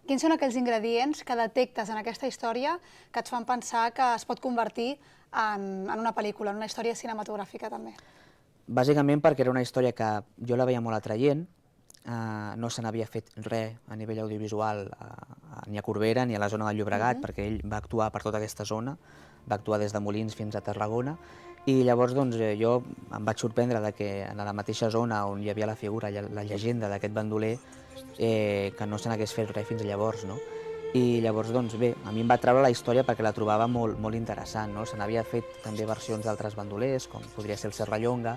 Quins són aquells ingredients que detectes en aquesta història que et fan pensar que es pot convertir en una pel·lícula, en una història cinematogràfica també? Bàsicament perquè era una història que jo la veia molt atraient, no se n'havia fet res a nivell audiovisual ni a Corbera ni a la zona del Llobregat, perquè ell va actuar per tota aquesta zona, va actuar des de Molins fins a Tarragona, i llavors doncs, jo em vaig sorprendre que en la mateixa zona on hi havia la figura, la llegenda d'aquest bandoler, que no se n'hagués fet res fins llavors, no? I llavors, doncs bé, a mi em va treure la història perquè la trobava molt interessant, no? Se n'havia fet també versions d'altres bandolers, com podria ser el Serrallonga,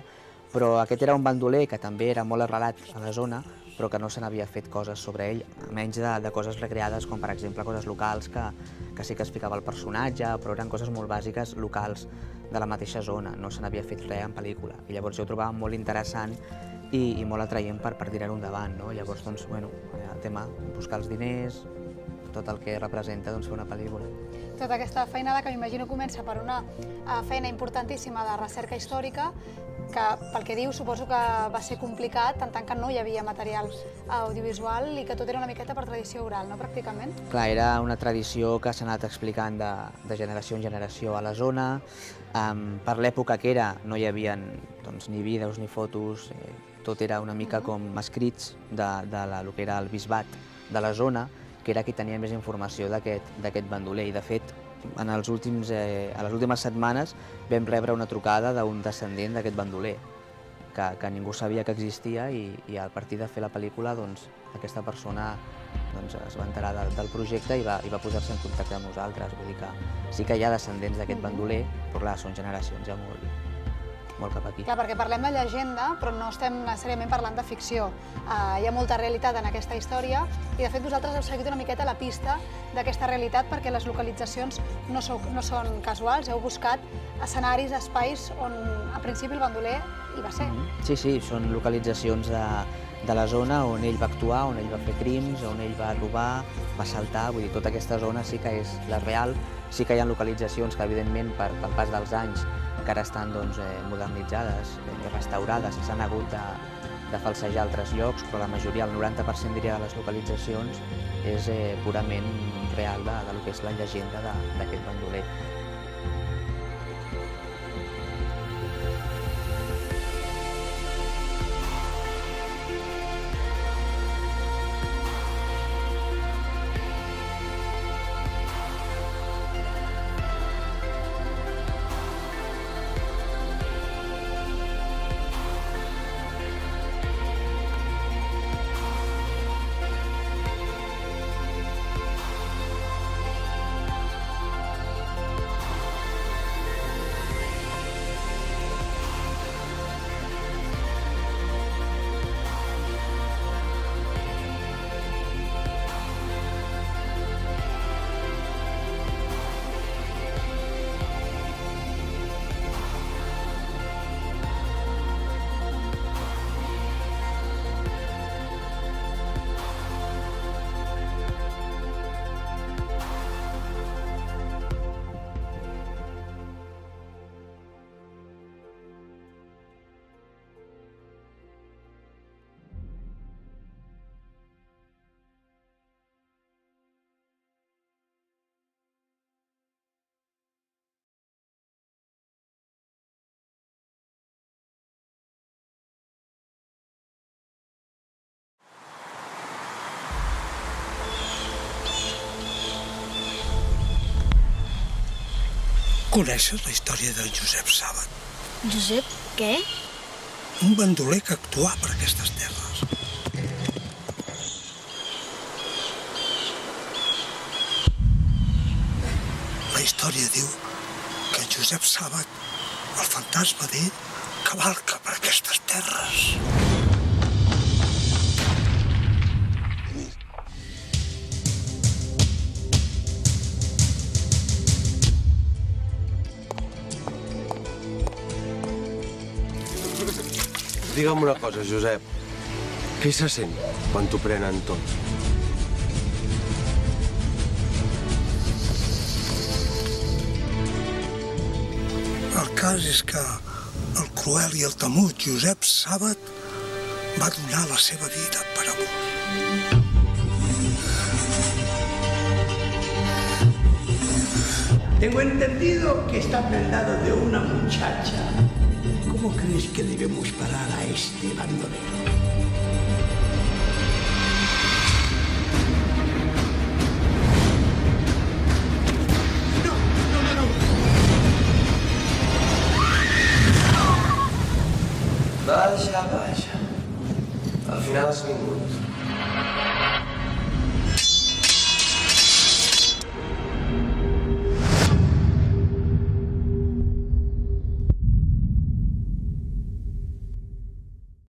però aquest era un bandoler que també era molt arrelat a la zona, però que no se n'havia fet coses sobre ell, menys de coses recreades, com per exemple coses locals, que sí que es ficava el personatge, però eren coses molt bàsiques, locals, de la mateixa zona, no se n'havia fet res en pel·lícula. I llavors jo ho trobava molt interessant i molt atraient per tirar-ho endavant, no? Llavors, doncs, bueno, el tema, buscar els diners, tot el que representa fer una pel·lícula. Tota aquesta feinada que m'imagino comença per una feina importantíssima de recerca històrica, que pel que diu suposo que va ser complicat, en tant que no hi havia material audiovisual i que tot era una miqueta per tradició oral, no pràcticament? Clar, era una tradició que s'ha anat explicant de generació en generació a la zona. Per l'època que era no hi havia ni vídeos ni fotos, tot era una mica com escrits del que era el bisbat de la zona, que era qui tenia més informació d'aquest bandoler. I de fet, a les últimes setmanes vam rebre una trucada d'un descendent d'aquest bandoler, que ningú sabia que existia, i a partir de fer la pel·lícula aquesta persona es va enterar del projecte i va posar-se en contacte amb nosaltres. Vull dir que sí que hi ha descendents d'aquest bandoler, però clar, són generacions ja molt cap aquí. Clar, perquè parlem de llegenda, però no estem necessàriament parlant de ficció. Hi ha molta realitat en aquesta història i, de fet, vosaltres heu seguit una miqueta la pista d'aquesta realitat perquè les localitzacions no són casuals, heu buscat escenaris, espais on, en principi, el bandoler hi va ser. Sí, són localitzacions de la zona on ell va actuar, on ell va fer crims, on ell va robar, va assaltar, vull dir, tota aquesta zona sí que és la real. Sí que hi ha localitzacions que, evidentment, pel pas dels anys, que ara estan modernitzades i restaurades, s'han hagut de falsejar altres llocs, però la majoria, el 90% diria de les localitzacions, és purament real del que és la llegenda d'aquest bandoler. Coneixes la història del Josep Sàbat? Josep, què? Un bandoler que actuà per aquestes terres. La història diu que Josep Sàbat, el fantasma d'ell, cavalca per aquestes terres. Digue'm una cosa, Josep. Què se sent quan t'ho prenen tot? El cas és que el cruel i el temut Josep Sàbat va donar la seva vida per amor. Tengo entendido que está prendado de una muchacha. ¿Cómo crees que debemos parar a este bandolero? Vaja, vaja. Al final has vingut.